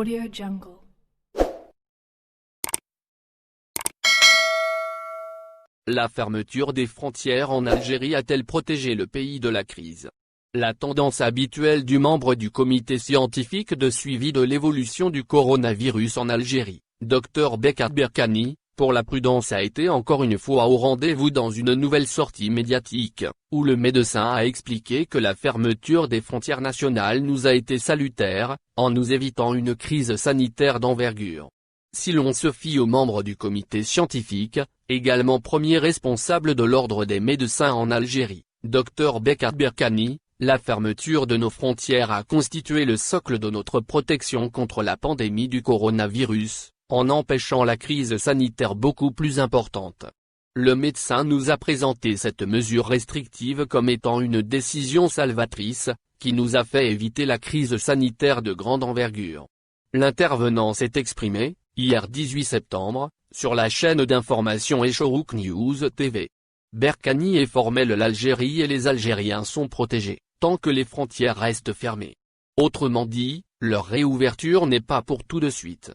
AudioJungle. La fermeture des frontières en Algérie a-t-elle protégé le pays de la crise? La tendance habituelle du membre du comité scientifique de suivi de l'évolution du coronavirus en Algérie, Dr Bekat Berkani, pour la prudence a été encore une fois au rendez-vous dans une nouvelle sortie médiatique, où le médecin a expliqué que la fermeture des frontières nationales nous a été salutaire, en nous évitant une crise sanitaire d'envergure. Si l'on se fie aux membres du comité scientifique, également premier responsable de l'ordre des médecins en Algérie, Dr Bekat Berkani, la fermeture de nos frontières a constitué le socle de notre protection contre la pandémie du coronavirus, en empêchant la crise sanitaire beaucoup plus importante. Le médecin nous a présenté cette mesure restrictive comme étant une décision salvatrice, qui nous a fait éviter la crise sanitaire de grande envergure. L'intervenant s'est exprimé, hier 18 septembre, sur la chaîne d'information Eshorouk News TV. Berkani est formel, l'Algérie et les Algériens sont protégés, tant que les frontières restent fermées. Autrement dit, leur réouverture n'est pas pour tout de suite.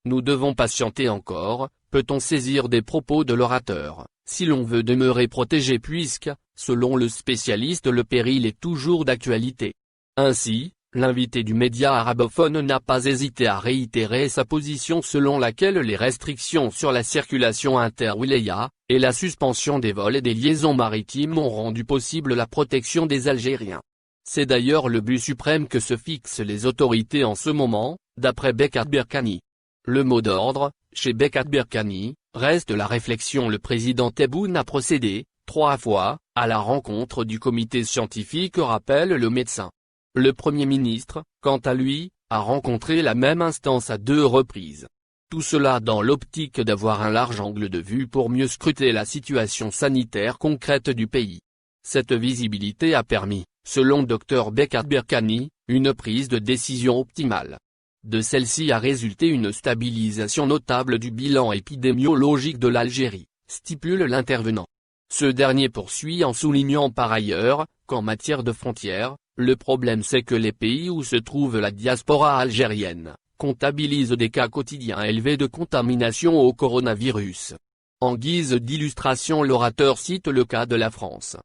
Nous devons patienter encore, peut-on saisir des propos de l'orateur, si l'on veut demeurer protégé puisque, selon le spécialiste, le péril est toujours d'actualité. Ainsi, l'invité du média arabophone n'a pas hésité à réitérer sa position selon laquelle les restrictions sur la circulation inter-wilaya, et la suspension des vols et des liaisons maritimes ont rendu possible la protection des Algériens. C'est d'ailleurs le but suprême que se fixent les autorités en ce moment, d'après Bekat Berkani. Le mot d'ordre, chez Bekat Berkani, reste la réflexion. Le président Tebboune a procédé, 3 fois, à la rencontre du comité scientifique, rappelle le médecin. Le Premier ministre, quant à lui, a rencontré la même instance à 2 reprises. Tout cela dans l'optique d'avoir un large angle de vue pour mieux scruter la situation sanitaire concrète du pays. Cette visibilité a permis, selon Dr Bekat Berkani, une prise de décision optimale. De celle-ci a résulté une stabilisation notable du bilan épidémiologique de l'Algérie, stipule l'intervenant. Ce dernier poursuit en soulignant par ailleurs, qu'en matière de frontières, le problème c'est que les pays où se trouve la diaspora algérienne, comptabilisent des cas quotidiens élevés de contamination au coronavirus. En guise d'illustration, l'orateur cite le cas de la France.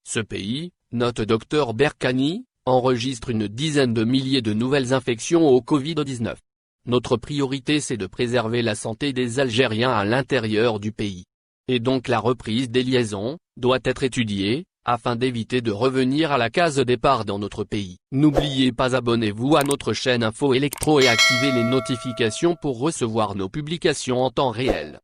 Ce pays, note Dr Berkani, enregistre une dizaine de milliers de nouvelles infections au Covid-19. Notre priorité c'est de préserver la santé des Algériens à l'intérieur du pays. Et donc la reprise des liaisons, doit être étudiée, afin d'éviter de revenir à la case départ dans notre pays. N'oubliez pas, abonnez-vous à notre chaîne Info Electro et activez les notifications pour recevoir nos publications en temps réel.